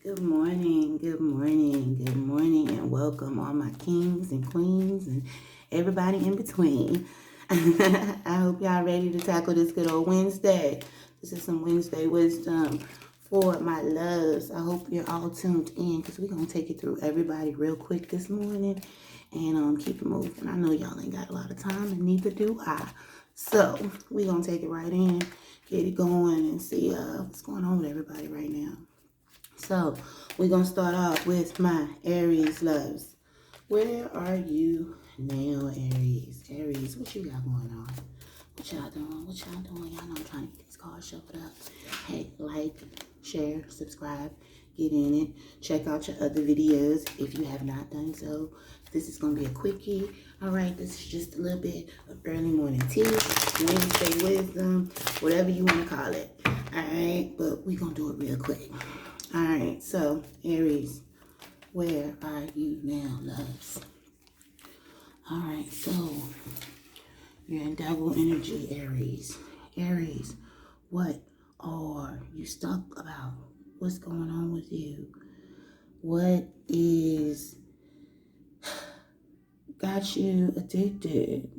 Good morning, good morning, good morning, and welcome all my kings and queens and everybody in between. I hope y'all ready to tackle this good old Wednesday. This is some Wednesday wisdom for my loves. I hope you're all tuned in because we're going to take it through everybody real quick this morning and keep it moving. I know y'all ain't got a lot of time and neither do I. So we're going to take it right in, get it going, and see what's going on with everybody right now. So, we're going to start off with my Aries loves. Where are you now, Aries? Aries, what you got going on? What y'all doing? What y'all doing? Y'all know I'm trying to get these cards shuffled up. Hey, like, share, subscribe, get in it. Check out your other videos if you have not done so. This is going to be a quickie. All right, this is just a little bit of early morning tea, Wednesday wisdom, whatever you want to call it. All right, but we're going to do it real quick. All right, so Aries, where are you now, loves? All right, so you're in double energy, Aries. Aries, what are you stuck about? What's going on with you? What is got you addicted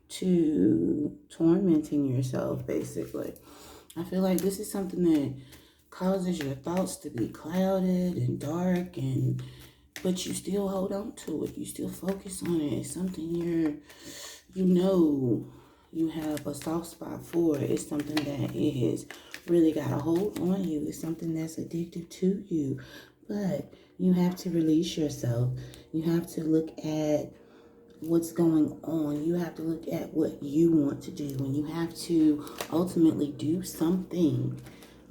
to tormenting yourself, basically? I feel like this is something that causes your thoughts to be clouded and dark, but you still hold on to it. You still focus on it. It's something you have a soft spot for. It's something that is really got a hold on you. It's something that's addictive to you. But you have to release yourself. You have to look at what's going on. You have to look at what you want to do, and you have to ultimately do something.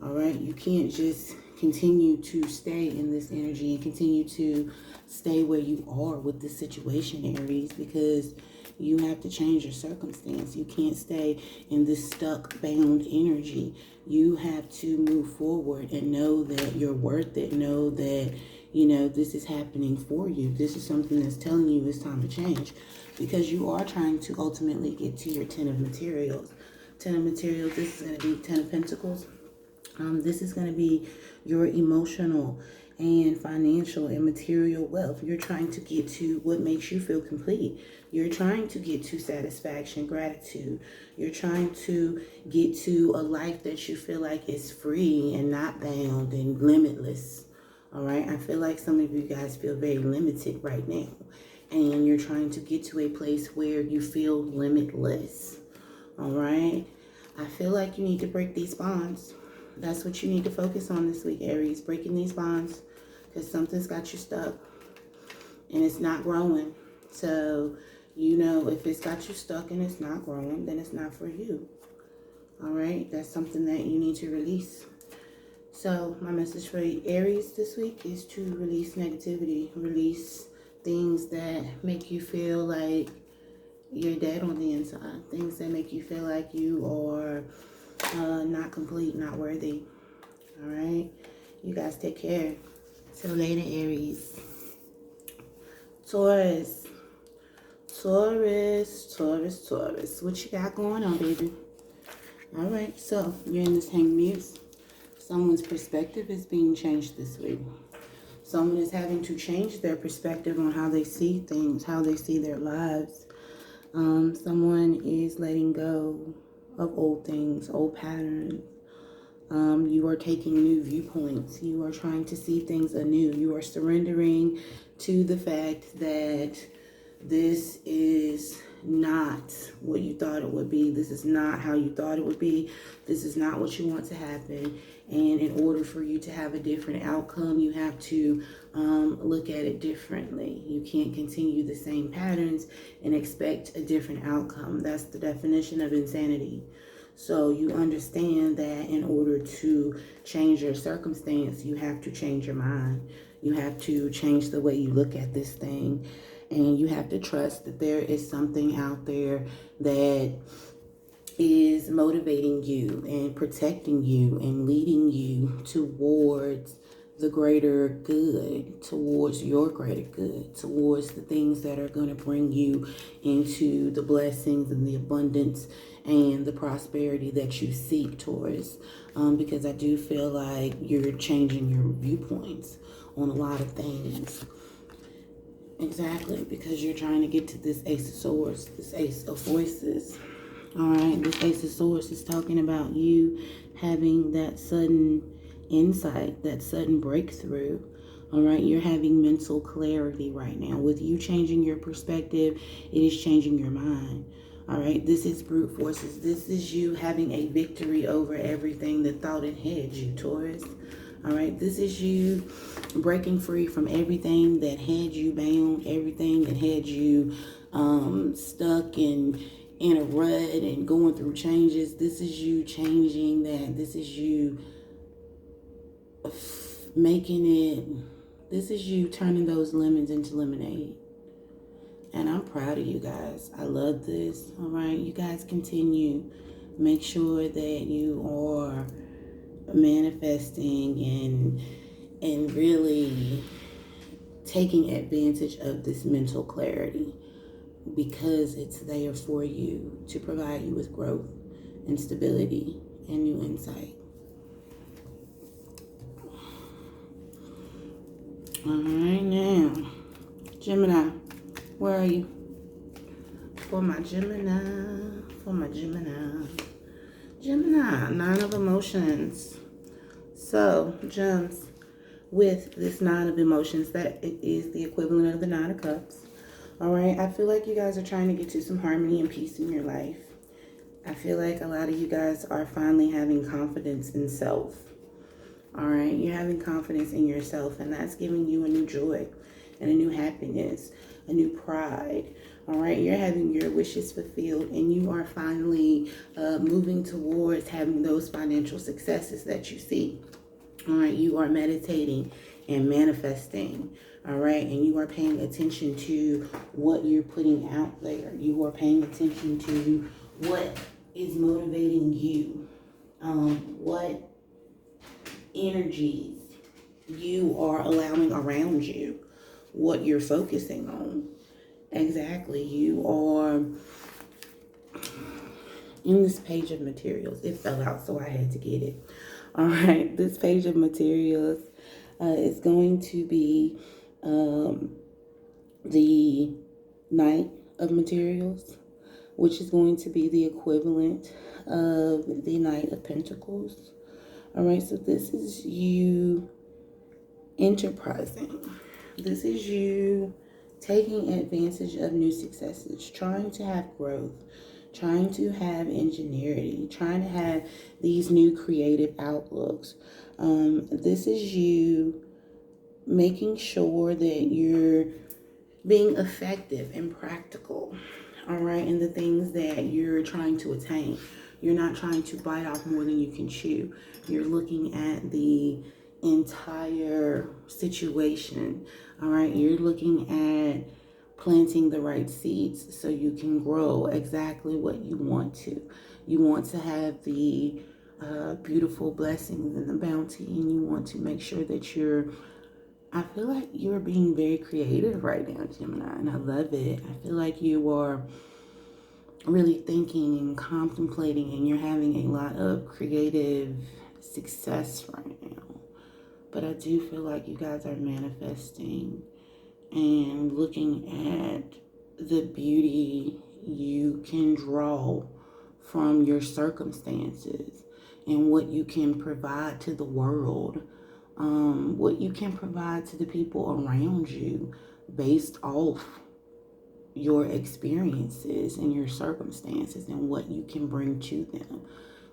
All right, you can't just continue to stay in this energy and continue to stay where you are with this situation, Aries, because you have to change your circumstance. You can't stay in this stuck, bound energy. You have to move forward and know that you're worth it. Know that, this is happening for you. This is something that's telling you it's time to change, because you are trying to ultimately get to your 10 of materials. 10 of materials, this is going to be 10 of pentacles. This is going to be your emotional and financial and material wealth. You're trying to get to what makes you feel complete. You're trying to get to satisfaction, gratitude. You're trying to get to a life that you feel like is free and not bound and limitless. All right. I feel like some of you guys feel very limited right now, and you're trying to get to a place where you feel limitless. All right. I feel like you need to break these bonds. That's what you need to focus on this week, Aries. Breaking these bonds, because something's got you stuck and it's not growing. So, if it's got you stuck and it's not growing, then it's not for you. All right? That's something that you need to release. So, my message for Aries this week is to release negativity. Release things that make you feel like you're dead on the inside. Things that make you feel like you are not complete, not worthy. All right, you guys take care. Till later, Aries. Taurus. What you got going on, baby? All right, so you're in this hanged muse. Someone's perspective is being changed this week. Someone is having to change their perspective on how they see things, how they see their lives. Someone is letting go of old things, old patterns. You are taking new viewpoints. You are trying to see things anew. You are surrendering to the fact that this is not what you thought it would be. This is not how you thought it would be. This is not what you want to happen. And in order for you to have a different outcome, you have to look at it differently. You can't continue the same patterns and expect a different outcome. That's the definition of insanity. So you understand that in order to change your circumstance, you have to change your mind. You have to change the way you look at this thing. And you have to trust that there is something out there that is motivating you and protecting you and leading you towards the greater good, towards your greater good, towards the things that are going to bring you into the blessings and the abundance and the prosperity that you seek, Taurus. Because I do feel like you're changing your viewpoints on a lot of things. Exactly, because you're trying to get to this Ace of Swords, this Ace of Voices. All right, this Ace of Swords is talking about you having that sudden insight, that sudden breakthrough. All right, you're having mental clarity right now. With you changing your perspective, it is changing your mind. All right, this is brute forces. This is you having a victory over everything that thought it had you, Taurus. All right, this is you breaking free from everything that had you bound, everything that had you stuck in a rut and going through changes. This is you changing that. This is you making it, this is you turning those lemons into lemonade. And I'm proud of you guys. I love this. All right, you guys continue. Make sure that you are manifesting and really taking advantage of this mental clarity, because it's there for you to provide you with growth and stability and new insight. All right, now, Gemini, where are you? For my Gemini, Gemini, 9 of emotions. So, gems, with this 9 of emotions, that it is the equivalent of the 9 of cups. All right, I feel like you guys are trying to get to some harmony and peace in your life. I feel like a lot of you guys are finally having confidence in self. All right, you're having confidence in yourself, and that's giving you a new joy and a new happiness, a new pride. All right, you're having your wishes fulfilled, and you are finally moving towards having those financial successes that you see. All right, you are meditating and manifesting. All right, and you are paying attention to what you're putting out there. You are paying attention to what is motivating you, what energies you are allowing around you, what you're focusing on. Exactly, you are in this page of materials. It fell out, so I had to get it. All right, this page of materials is going to be the Knight of Materials, which is going to be the equivalent of the Knight of Pentacles. All right, so this is you enterprising. This is you taking advantage of new successes, trying to have growth, trying to have ingenuity, trying to have these new creative outlooks. This is you making sure that you're being effective and practical, all right, in the things that you're trying to attain. You're not trying to bite off more than you can chew. You're looking at the entire situation, all right? You're looking at planting the right seeds so you can grow exactly what you want to. You want to have the beautiful blessings and the bounty, and you want to make sure that I feel like you're being very creative right now, Gemini, and I love it. I feel like you are really thinking and contemplating, and you're having a lot of creative success right now. But I do feel like you guys are manifesting and looking at the beauty you can draw from your circumstances and what you can provide to the world, what you can provide to the people around you based off your experiences and your circumstances and what you can bring to them,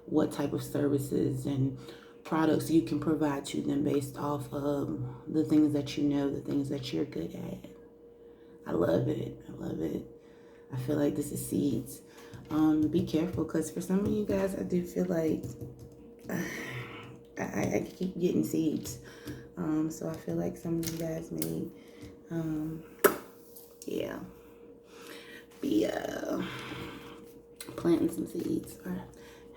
what type of services and products you can provide to them based off of the things that you know, the things that you're good at. I love it. I love it. I feel like this is seeds. Be careful, because for some of you guys, I do feel like I keep getting seeds. So I feel like some of you guys may, be planting some seeds or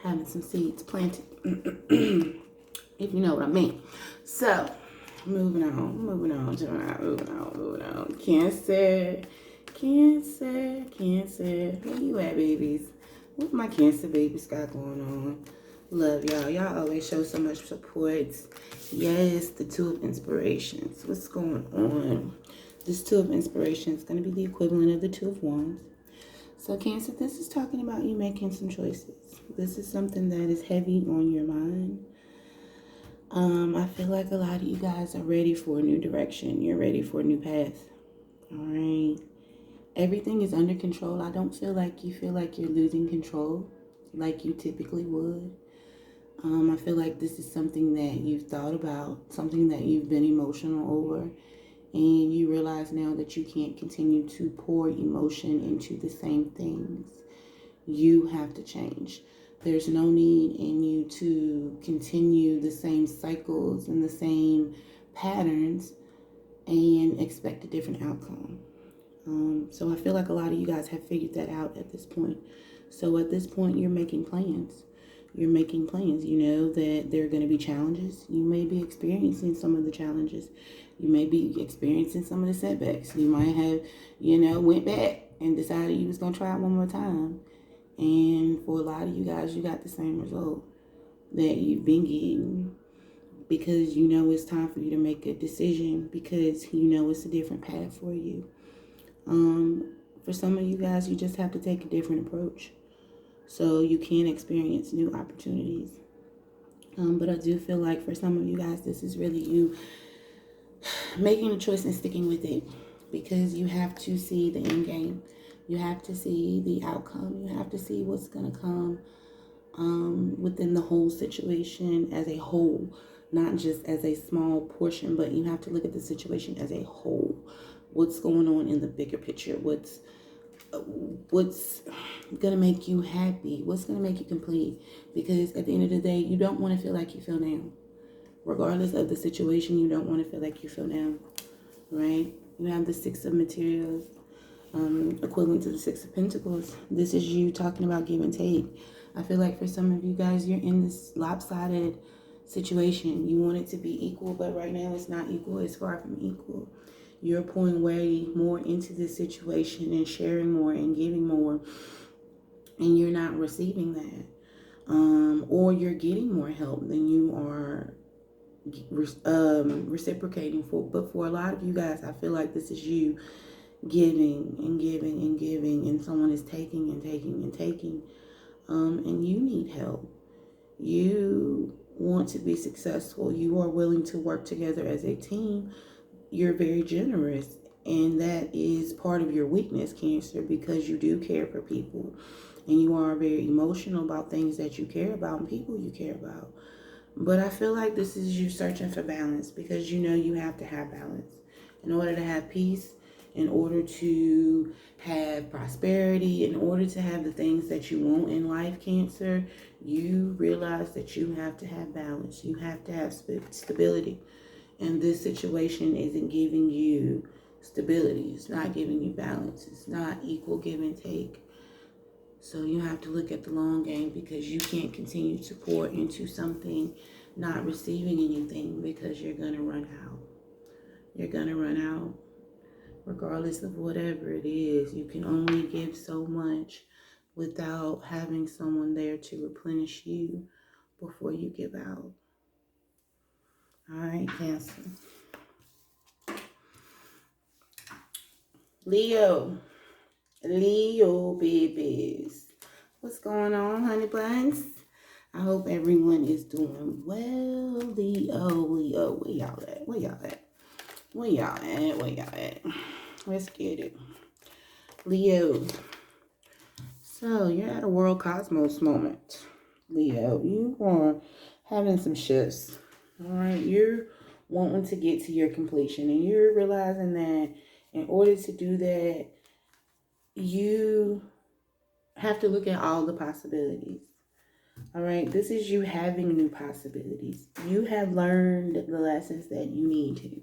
having some seeds planted, if you know what I mean. So Moving on, moving on, Gemini, moving on, moving on. Cancer, Cancer, Cancer. Where you at, babies? What my Cancer babies got going on? Love y'all. Y'all always show so much support. Yes, the Two of Inspirations. What's going on? This Two of Inspirations is going to be the equivalent of the Two of Wands. So, Cancer, this is talking about you making some choices. This is something that is heavy on your mind. I feel like a lot of you guys are ready for a new direction. You're ready for a new path. All right. Everything is under control. I don't feel like you're losing control like you typically would. I feel like this is something that you've thought about, something that you've been emotional over, and you realize now that you can't continue to pour emotion into the same things. You have to change. There's no need in you to continue the same cycles and the same patterns and expect a different outcome. So I feel like a lot of you guys have figured that out at this point. So at this point, you're making plans. You're making plans. You know that there are going to be challenges. You may be experiencing some of the challenges. You may be experiencing some of the setbacks. You might have, went back and decided you was going to try it one more time. And for a lot of you guys, you got the same result that you've been getting, because you know it's time for you to make a decision, because you know it's a different path for you. For some of you guys, you just have to take a different approach so you can experience new opportunities. But I do feel like for some of you guys, this is really you making a choice and sticking with it, because you have to see the end game. You have to see the outcome. You have to see what's going to come within the whole situation as a whole, not just as a small portion, but you have to look at the situation as a whole. What's going on in the bigger picture? What's going to make you happy? What's going to make you complete? Because at the end of the day, you don't want to feel like you feel now. Regardless of the situation, you don't want to feel like you feel now, right? You have the Six of Materials. Equivalent to the Six of Pentacles. This is you talking about give and take. I feel like for some of you guys, you're in this lopsided situation. You want it to be equal, but right now it's not equal. It's far from equal. You're pouring way more into this situation and sharing more and giving more, and you're not receiving that. Or you're getting more help than you are reciprocating for. But for a lot of you guys, I feel like this is you giving and giving and giving, and someone is taking and taking and taking, and you need help. You want to be successful. You are willing to work together as a team. You're very generous, and that is part of your weakness, Cancer, because you do care for people, and you are very emotional about things that you care about and people you care about. But I feel like this is you searching for balance, because you know you have to have balance in order to have peace, in order to have prosperity, in order to have the things that you want in life, Cancer. You realize that you have to have balance. You have to have stability. And this situation isn't giving you stability. It's not giving you balance. It's not equal give and take. So you have to look at the long game, because you can't continue to pour into something not receiving anything, because you're going to run out. You're going to run out. Regardless of whatever it is, you can only give so much without having someone there to replenish you before you give out. All right, Cancer. Leo, babies. What's going on, honey buns? I hope everyone is doing well. Leo, where y'all at? Where y'all at? Let's get it. Leo. So, you're at a world cosmos moment. Leo, you are having some shifts. All right, you're wanting to get to your completion, and you're realizing that in order to do that, you have to look at all the possibilities. All right, this is you having new possibilities. You have learned the lessons that you need to.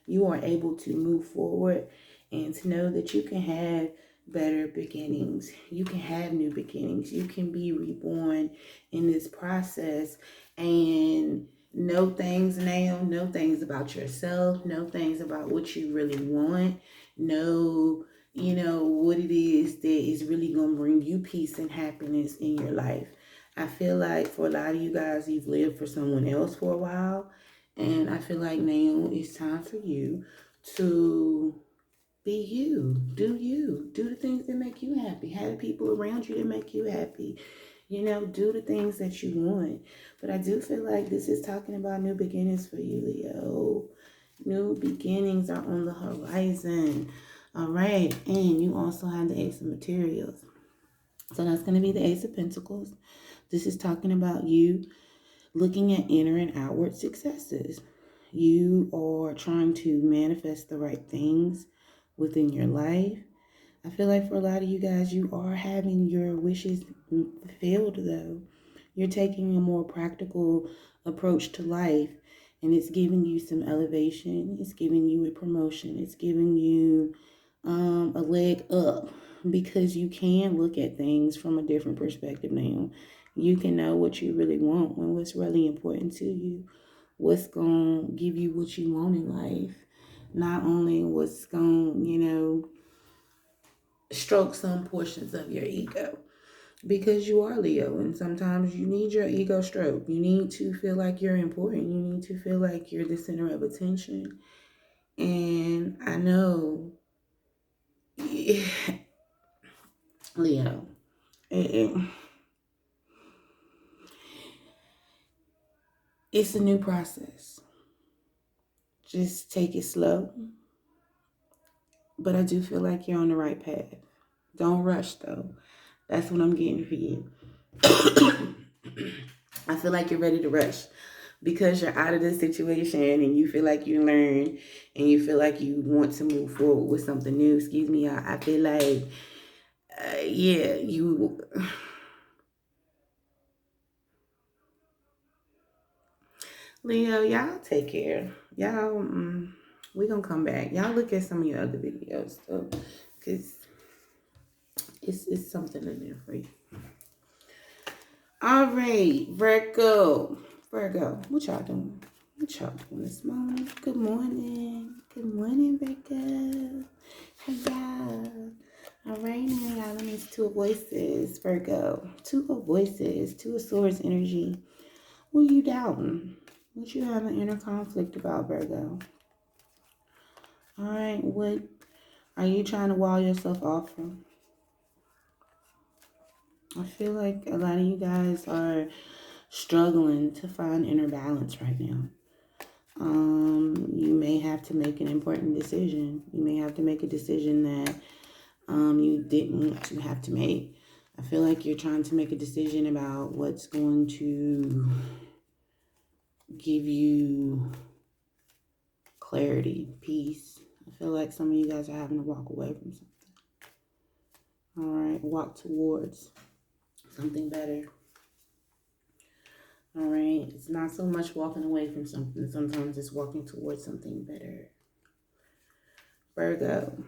You are able to move forward and to know that you can have better beginnings. You can have new beginnings. You can be reborn in this process, and Know things now. Know things about yourself. Know things about what you really want. Know, what it is that is really going to bring you peace and happiness in your life. I feel like for a lot of you guys, you've lived for someone else for a while. And I feel like now it's time for you to be you. Do you. Do the things that make you happy. Have the people around you that make you happy. Do the things that you want. But I do feel like this is talking about new beginnings for you, Leo. New beginnings are on the horizon. All right. And you also have the Ace of Materials. So that's going to be the Ace of Pentacles. This is talking about you looking at inner and outward successes. You are trying to manifest the right things within your life. I feel like for a lot of you guys, you are having your wishes fulfilled, though. You're taking a more practical approach to life, and it's giving you some elevation. It's giving you a promotion. It's giving you a leg up, because you can look at things from a different perspective now. You can know what you really want and what's really important to you, what's going to give you what you want in life, not only what's going to, stroke some portions of your ego, because you are Leo, and sometimes you need your ego stroked. You need to feel like you're important. You need to feel like you're the center of attention. And I know, Leo, it's a new process. Just take it slow. But I do feel like you're on the right path. Don't rush, though. That's what I'm getting for you. I feel like you're ready to rush because you're out of this situation and you feel like you learned and you feel like you want to move forward with something new. Excuse me. I feel like, you... Leo, y'all take care. Y'all, we gonna come back. Y'all look at some of your other videos, though, because it's something in there for you. All right, Virgo, what y'all doing? What y'all doing this morning? Good morning, Virgo. Hey, y'all. All right, now, y'all, let me see two of voices, Virgo. Two of voices, two of swords energy. What are you doubting? What you have an inner conflict about, Virgo? All right, what are you trying to wall yourself off from? I feel like a lot of you guys are struggling to find inner balance right now. You may have to make an important decision. You may have to make a decision that you didn't want to have to make. I feel like you're trying to make a decision about what's going to give you clarity, peace. I feel like some of you guys are having to walk away from something. All right, walk towards something better. All right, it's not so much walking away from something. Sometimes it's walking towards something better. Virgo.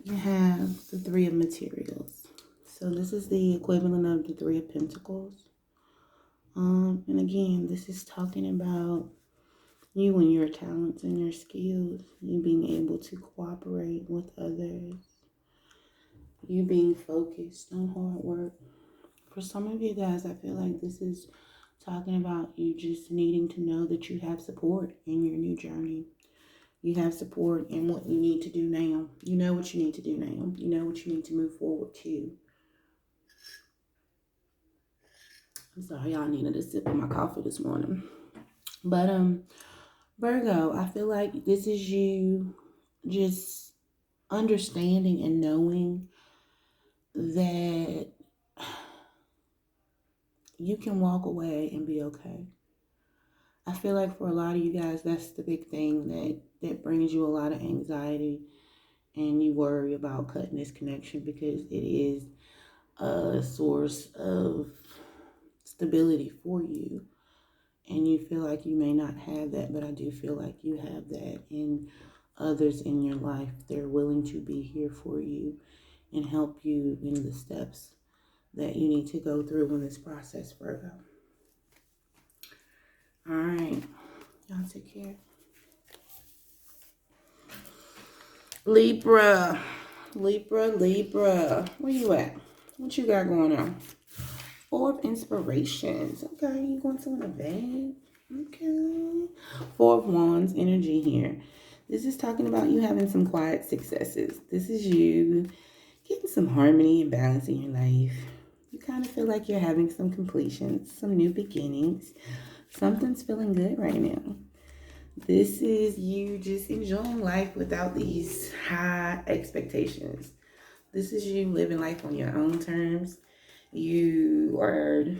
You have the Three of Materials. So this is the equivalent of the Three of Pentacles. And again, this is talking about you and your talents and your skills. You being able to cooperate with others. You being focused on hard work. For some of you guys, I feel like this is talking about you just needing to know that you have support in your new journey. You have support in what you need to do now. You know what you need to do now. You know what you need to move forward to. I'm sorry, y'all needed a sip of my coffee this morning. But Virgo, I feel like this is you just understanding and knowing that you can walk away and be okay. I feel like for a lot of you guys, that's the big thing that brings you a lot of anxiety, and you worry about cutting this connection because it is a source of stability for you. And you feel like you may not have that, but I do feel like you have that in others in your life. They're willing to be here for you and help you in the steps that you need to go through in this process, Virgo. All right. Y'all take care. Libra. Libra. Where you at? What you got going on? Four of inspirations. Okay, you going to an event? Okay. Four of wands energy here. This is talking about you having some quiet successes. This is you getting some harmony and balance in your life. You kind of feel like you're having some completions, some new beginnings. Something's feeling good right now. This is you just enjoying life without these high expectations. This is you living life on your own terms. You are in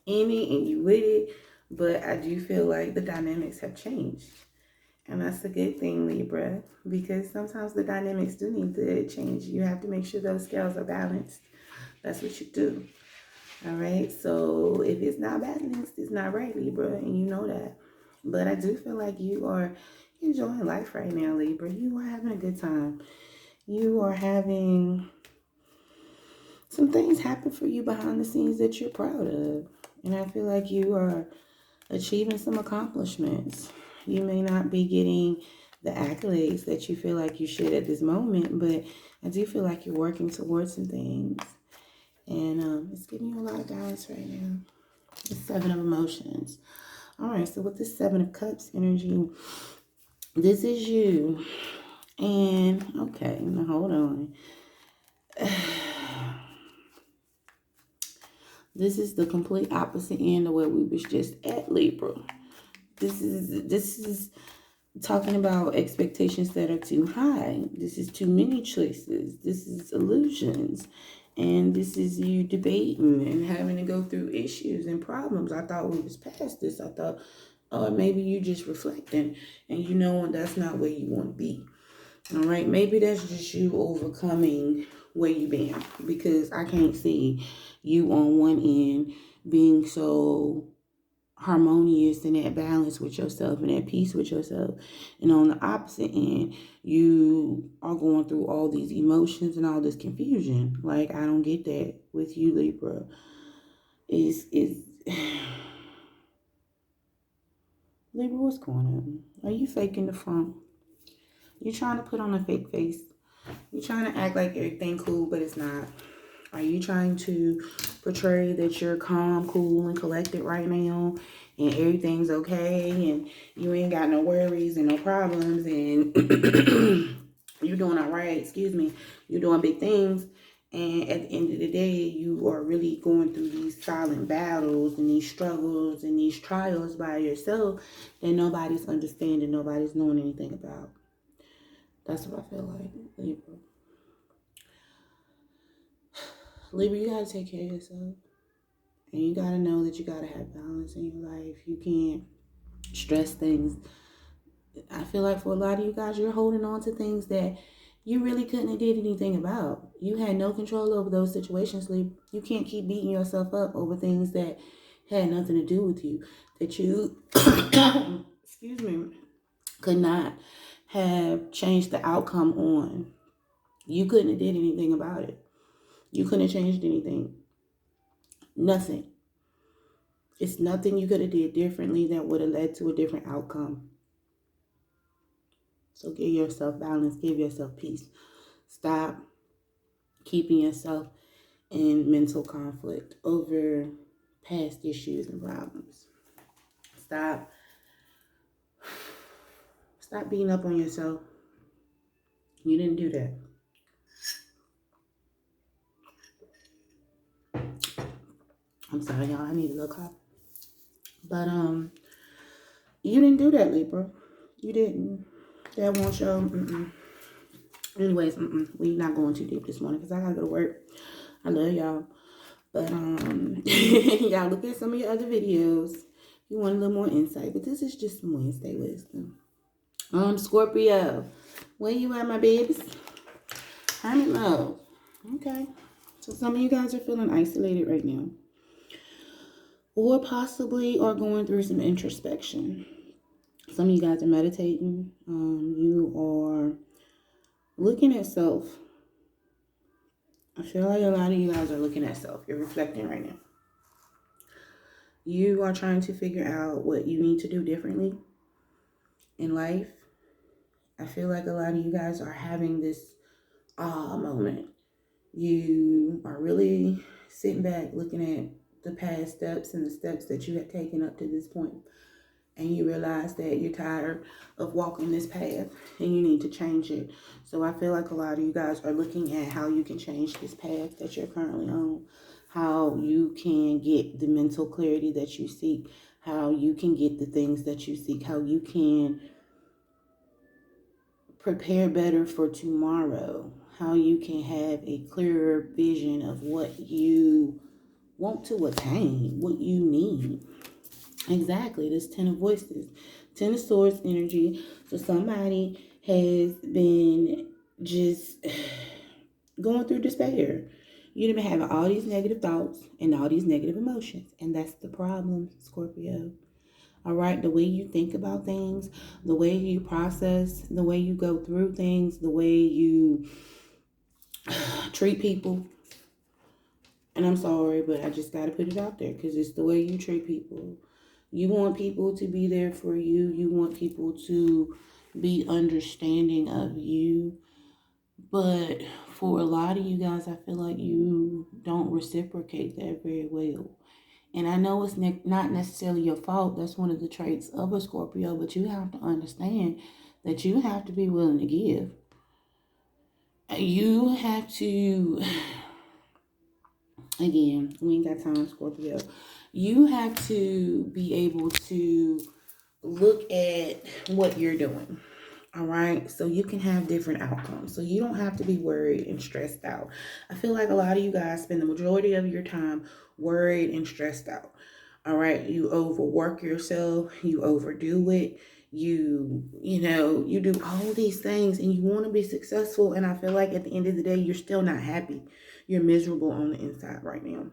it and you with it, but I do feel like the dynamics have changed. And that's a good thing, Libra, because sometimes the dynamics do need to change. You have to make sure those scales are balanced. That's what you do. All right? So if it's not balanced, it's not right, Libra, and you know that. But I do feel like you are enjoying life right now, Libra. You are having a good time. You are having some things happen for you behind the scenes that you're proud of. And I feel like you are achieving some accomplishments. You may not be getting the accolades that you feel like you should at this moment, but I do feel like you're working towards some things. And it's giving you a lot of balance right now. The Seven of Emotions. All right, so with the Seven of Cups energy, this is you. And, okay, now hold on. This is the complete opposite end of where we was just at, Libra. This is talking about expectations that are too high. This is too many choices. This is illusions. And this is you debating and having to go through issues and problems. I thought we was past this. I thought, maybe you just reflecting and you know that's not where you want to be. All right, maybe that's just you overcoming where you been, because I can't see you on one end being so harmonious and at balance with yourself and at peace with yourself, and on the opposite end you are going through all these emotions and all this confusion. Like, I don't get that with you, Libra. Is Libra, what's going on? Are you faking the funk? You trying to put on a fake face? You trying to act like everything cool, but it's not? Are you trying to portray that you're calm, cool, and collected right now, and everything's okay, and you ain't got no worries and no problems, and you're doing all right, you're doing big things, and at the end of the day, you are really going through these silent battles and these struggles and these trials by yourself that nobody's understanding, nobody's knowing anything about. That's what I feel like, Libra. Libra, you gotta take care of yourself. And you gotta know that you gotta have balance in your life. You can't stress things. I feel like for a lot of you guys, you're holding on to things that you really couldn't have did anything about. You had no control over those situations, Libra. You can't keep beating yourself up over things that had nothing to do with you. That you, excuse me, could not have changed the outcome on. You couldn't have did anything about it. You couldn't have changed anything. Nothing. It's nothing you could have did differently that would have led to a different outcome. So give yourself balance. Give yourself peace. Stop keeping yourself in mental conflict over past issues and problems. Stop beating up on yourself. You didn't do that. I'm sorry, y'all. I need a little coffee. But you didn't do that, Libra. You didn't. That won't show. Anyways, we're not going too deep this morning because I gotta go to work. I love y'all. But y'all look at some of your other videos. You want a little more insight. But this is just some Wednesday wisdom. Scorpio. Where you at, my babies? Hermit mode. Okay. So some of you guys are feeling isolated right now. Or possibly are going through some introspection. Some of you guys are meditating. You are looking at self. I feel like a lot of you guys are looking at self. You're reflecting right now. You are trying to figure out what you need to do differently in life. I feel like a lot of you guys are having this moment. You are really sitting back looking at the past steps and the steps that you have taken up to this point. And you realize that you're tired of walking this path and you need to change it. So I feel like a lot of you guys are looking at how you can change this path that you're currently on, how you can get the mental clarity that you seek, how you can get the things that you seek, how you can prepare better for tomorrow, how you can have a clearer vision of what you want to attain, what you need. Exactly, this 10 of voices, 10 of swords energy. So somebody has been just going through despair. You've been having all these negative thoughts and all these negative emotions. And that's the problem, Scorpio. All right, the way you think about things, the way you process, the way you go through things, the way you treat people. And I'm sorry, but I just got to put it out there because it's the way you treat people. You want people to be there for you. You want people to be understanding of you. But for a lot of you guys, I feel like you don't reciprocate that very well. And I know it's not necessarily your fault. That's one of the traits of a Scorpio. But you have to understand that you have to be willing to give. You have to... Again, we ain't got time, Scorpio. You have to be able to look at what you're doing. All right. So you can have different outcomes. So you don't have to be worried and stressed out. I feel like a lot of you guys spend the majority of your time worried and stressed out. All right. You overwork yourself. You overdo it. You do all these things and you want to be successful. And I feel like at the end of the day, you're still not happy. You're miserable on the inside right now.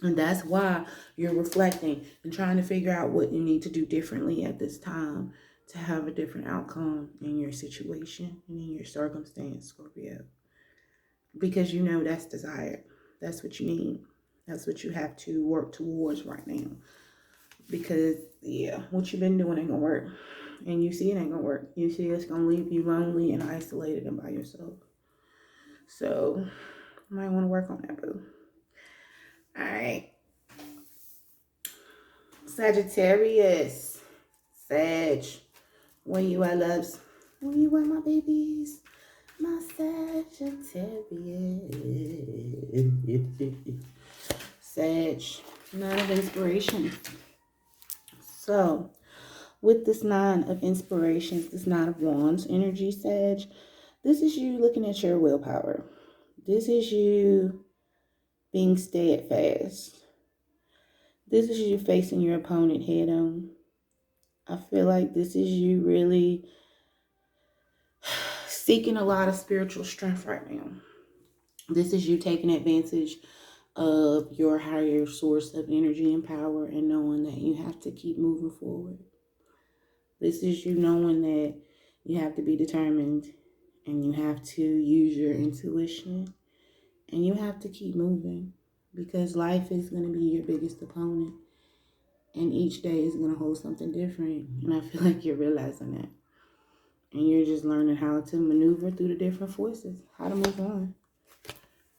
And that's why you're reflecting and trying to figure out what you need to do differently at this time to have a different outcome in your situation and in your circumstance, Scorpio. Because you know that's desired. That's what you need. That's what you have to work towards right now. Because, yeah, what you've been doing ain't going to work. And you see it ain't going to work. You see it's going to leave you lonely and isolated and by yourself. So, you might want to work on that, boo. All right. Sagittarius. Sag. Where you at, loves? Where you at, my babies? My Sagittarius. Sag. 9 of inspiration. So, with this 9 of inspirations, this 9 of wands energy, Sag, this is you looking at your willpower. This is you being steadfast. This is you facing your opponent head on. I feel like this is you really seeking a lot of spiritual strength right now. This is you taking advantage of your higher source of energy and power and knowing that you have to keep moving forward. This is you knowing that you have to be determined and you have to use your intuition and you have to keep moving because life is going to be your biggest opponent and each day is going to hold something different. And I feel like you're realizing that. And you're just learning how to maneuver through the different forces, how to move on.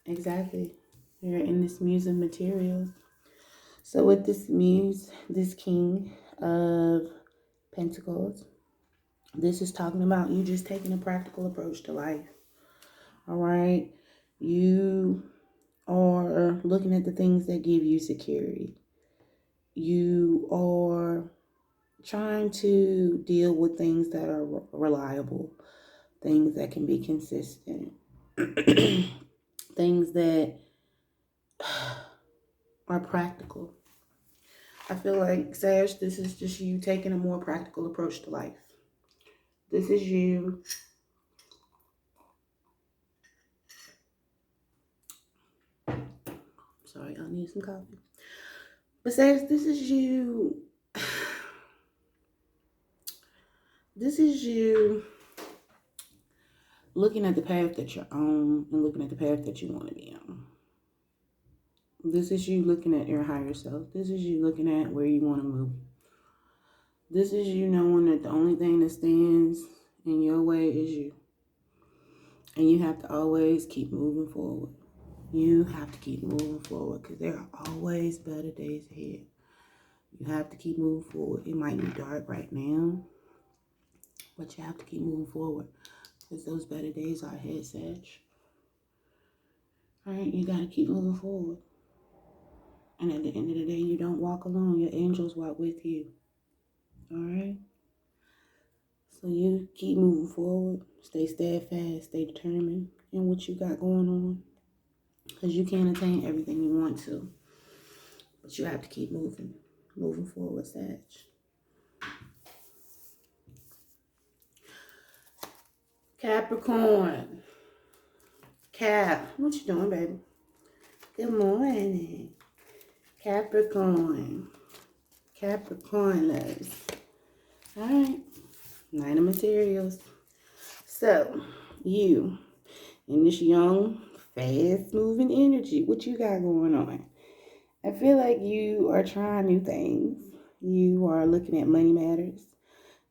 Exactly. You're in this muse of materials. So with this muse, this king of pentacles, this is talking about you just taking a practical approach to life. All right. You are looking at the things that give you security. You are trying to deal with things that are reliable, things that can be consistent, things that are practical. I feel like, Sag, this is just you taking a more practical approach to life. This is you sorry, I need some coffee. But Sag, this is you looking at the path that you're on and looking at the path that you want to be on. This is you looking at your higher self. This is you looking at where you want to move. This is you knowing that the only thing that stands in your way is you. And you have to always keep moving forward. You have to keep moving forward because there are always better days ahead. You have to keep moving forward. It might be dark right now, but you have to keep moving forward because those better days are ahead, Sag. All right, you got to keep moving forward. And at the end of the day, you don't walk alone. Your angels walk with you. All right? So you keep moving forward. Stay steadfast. Stay determined in what you got going on. Because you can't attain everything you want to. But you have to keep moving. Moving forward, Sag. Capricorn. Cap. What you doing, baby? Good morning. Capricorn. Capricorn loves. All right. Nine of materials. So, you, in this young, fast-moving energy, what you got going on? I feel like you are trying new things. You are looking at money matters.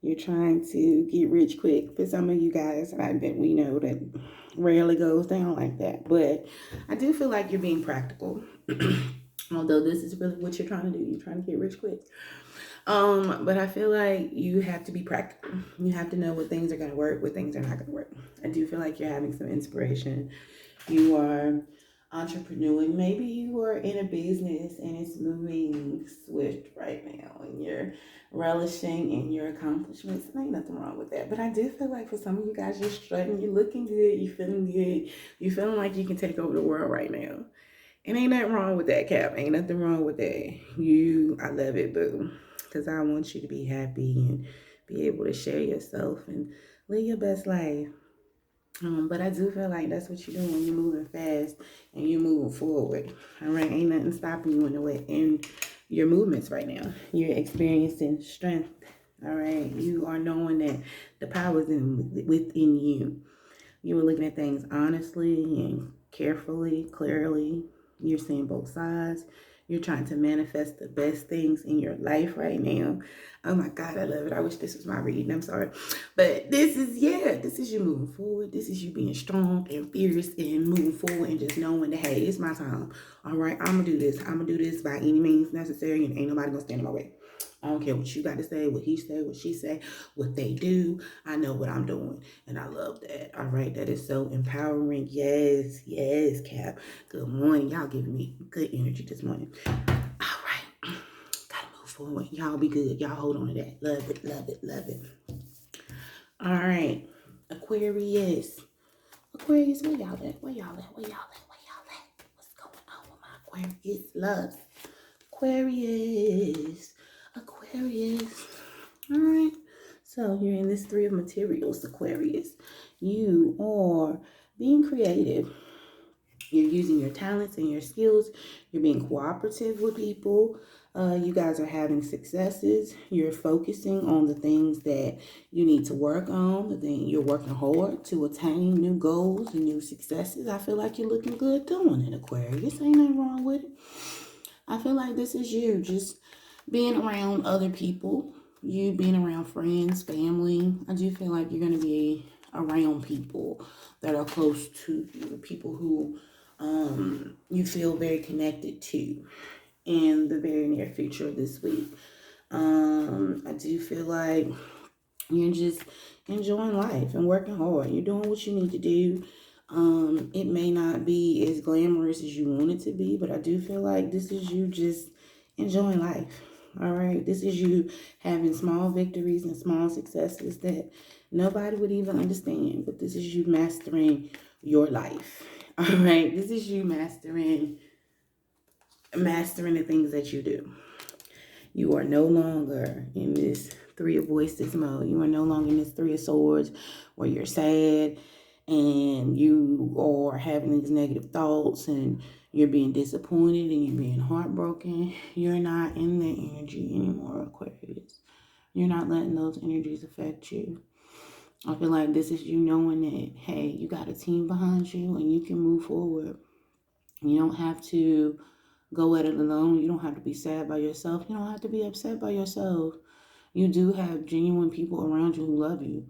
You're trying to get rich quick. For some of you guys, and I bet we know that rarely goes down like that. But I do feel like you're being practical. Although this is really what you're trying to do. You're trying to get rich quick. But I feel like you have to be practical. You have to know what things are going to work, what things are not going to work. I do feel like you're having some inspiration. You are entrepreneuring. Maybe you are in a business and it's moving swift right now and you're relishing in your accomplishments. There ain't nothing wrong with that. But I do feel like for some of you guys, you're strutting, you're looking good, you're feeling good, you're feeling like you can take over the world right now. And ain't nothing wrong with that, Cap. Ain't nothing wrong with that. I love it, boo. Because I want you to be happy and be able to share yourself and live your best life. But I do feel like that's what you're doing. You're moving fast and you're moving forward. All right, ain't nothing stopping you in the way in your movements right now. You're experiencing strength. All right, you are knowing that the power is within you. You are looking at things honestly and carefully, clearly. You're seeing both sides. You're trying to manifest the best things in your life right now. Oh my God, I love it. I wish this was my reading. I'm sorry. But this is you moving forward. This is you being strong and fierce and moving forward and just knowing that, hey, it's my time. All right, I'm going to do this. I'm going to do this by any means necessary and ain't nobody going to stand in my way. I don't care what you got to say, what he say, what she say, what they do. I know what I'm doing, and I love that. All right, that is so empowering. Yes, yes, Cap. Good morning. Y'all giving me good energy this morning. All right, gotta move forward. Y'all be good. Y'all hold on to that. Love it, love it, love it. All right, Aquarius. Aquarius, where y'all at? Where y'all at? Where y'all at? Where y'all at? What's going on with my Aquarius loves? Aquarius. Aquarius. All right. So you're in this three of materials, Aquarius. You are being creative. You're using your talents and your skills. You're being cooperative with people. You guys are having successes. You're focusing on the things that you need to work on. You're working hard to attain new goals and new successes. I feel like you're looking good doing it, Aquarius. Ain't nothing wrong with it. I feel like this is you just being around other people, you being around friends, family. I do feel like you're going to be around people that are close to you, people who you feel very connected to in the very near future of this week. I do feel like you're just enjoying life and working hard. You're doing what you need to do. It may not be as glamorous as you want it to be, but I do feel like this is you just enjoying life. All right. This is you having small victories and small successes that nobody would even understand, but this is you mastering your life. All right. This is you mastering the things that you do. You are no longer in this three of voices mode. You are no longer in this three of swords where you're sad and you are having these negative thoughts and you're being disappointed and you're being heartbroken. You're not in that energy anymore, Aquarius. You're not letting those energies affect you. I feel like this is you knowing that, hey, you got a team behind you and you can move forward. You don't have to go at it alone. You don't have to be sad by yourself. You don't have to be upset by yourself. You do have genuine people around you who love you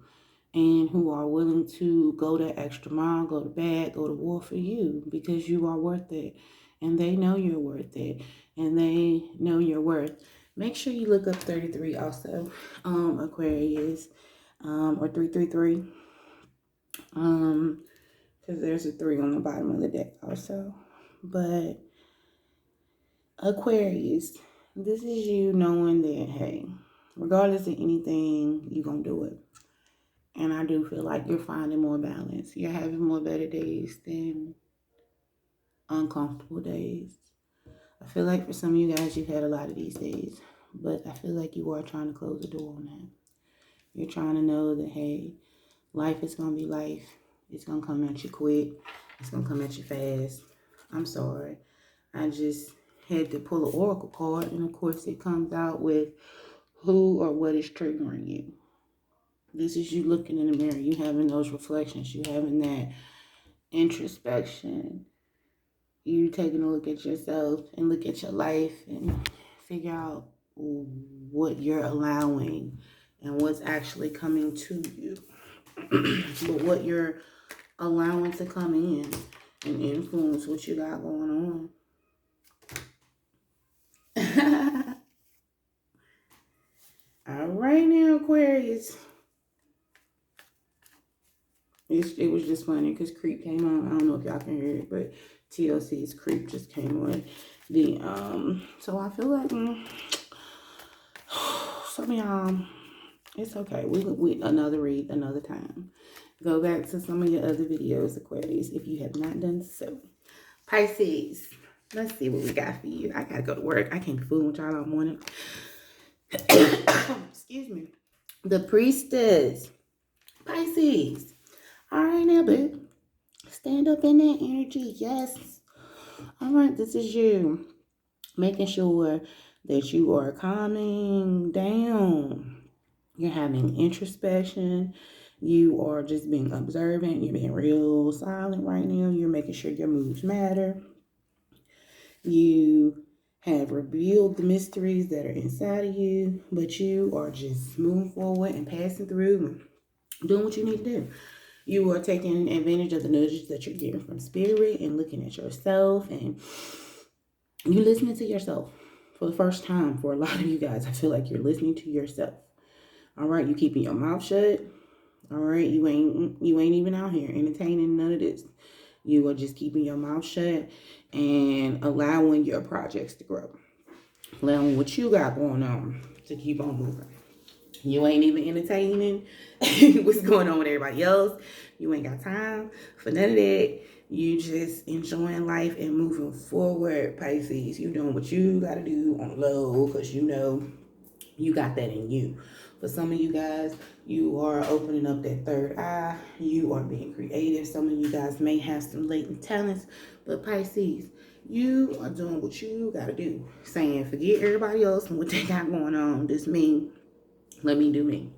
and who are willing to go that extra mile, go to bat, go to war for you because you are worth it. And they know you're worth it. And they know your worth. Make sure you look up 33 also, Aquarius, or 333. Because there's a 3 on the bottom of the deck also. But Aquarius, this is you knowing that, hey, regardless of anything, you're going to do it. And I do feel like you're finding more balance. You're having more better days than uncomfortable days. I feel like for some of you guys, you've had a lot of these days. But I feel like you are trying to close the door on that. You're trying to know that, hey, life is going to be life. It's going to come at you quick. It's going to come at you fast. I'm sorry. I just had to pull an oracle card. And, of course, it comes out with who or what is triggering you. This is you looking in the mirror. You having those reflections. You having that introspection. You taking a look at yourself and look at your life and figure out what you're allowing and what's actually coming to you. But what you're allowing to come in and influence what you got going on. All right now, Aquarius. It was just funny because Creep came on. I don't know if y'all can hear it, but TLC's Creep just came on. So I feel like some of y'all, it's okay. We another read another time. Go back to some of your other videos, Aquarius, if you have not done so. Pisces, let's see what we got for you. I gotta go to work. I can't be fooling with y'all all morning. Excuse me. The Priestess, Pisces. All right now, babe. Stand up in that energy. Yes. All right, this is you. Making sure that you are calming down. You're having introspection. You are just being observant. You're being real silent right now. You're making sure your moves matter. You have revealed the mysteries that are inside of you, but you are just moving forward and passing through and doing what you need to do. You are taking advantage of the nudges that you're getting from spirit and looking at yourself, and you listening to yourself for the first time. For a lot of you guys, I feel like you're listening to yourself. All right, you keeping your mouth shut. All right, you ain't even out here entertaining none of this. You are just keeping your mouth shut and allowing your projects to grow. Allowing what you got going on to keep on moving. You ain't even entertaining what's going on with everybody else. You ain't got time for none of that. You just enjoying life and moving forward, Pisces. You doing what you got to do on low because you know you got that in you. For some of you guys, you are opening up that third eye. You are being creative. Some of you guys may have some latent talents, but Pisces, you are doing what you got to do. Saying, forget everybody else and what they got going on. This me. Let me do me.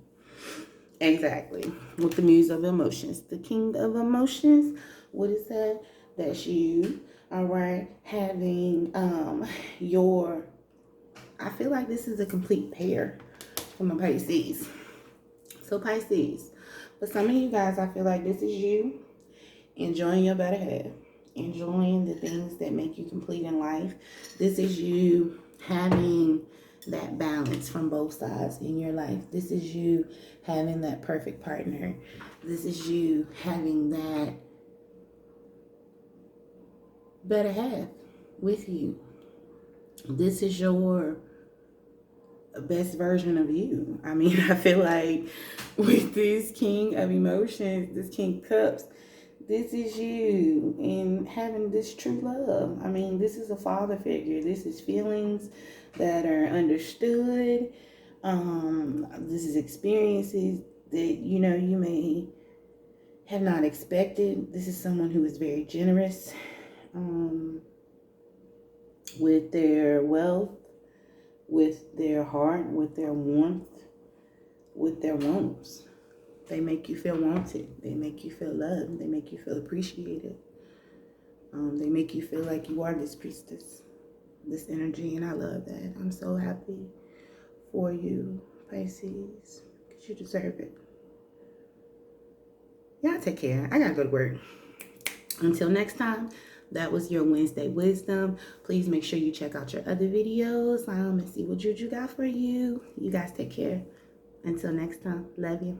Exactly. With the Muse of Emotions. The King of Emotions. What is that? That's you. All right. Having your... I feel like this is a complete pair for my Pisces. So Pisces. For some of you guys, I feel like this is you enjoying your better half. Enjoying the things that make you complete in life. This is you having that balance from both sides in your life. This is you having that perfect partner. This is you having that better half with you. This is your best version of you. I mean, I feel like with this King of Emotions, this King of Cups, this is you and having this true love. I mean, this is a father figure. This is feelings that are understood. This is experiences that, you know, you may have not expected. This is someone who is very generous with their wealth, with their heart, with their warmth, with their wants. They make you feel wanted. They make you feel loved. They make you feel appreciated. They make you feel like you are this priestess, this energy, and I love that. I'm so happy for you, Pisces, because you deserve it. Y'all take care. I gotta go to work. Until next time, that was your Wednesday wisdom. Please make sure you check out your other videos and see what Juju got for you. You guys take care. Until next time, love you.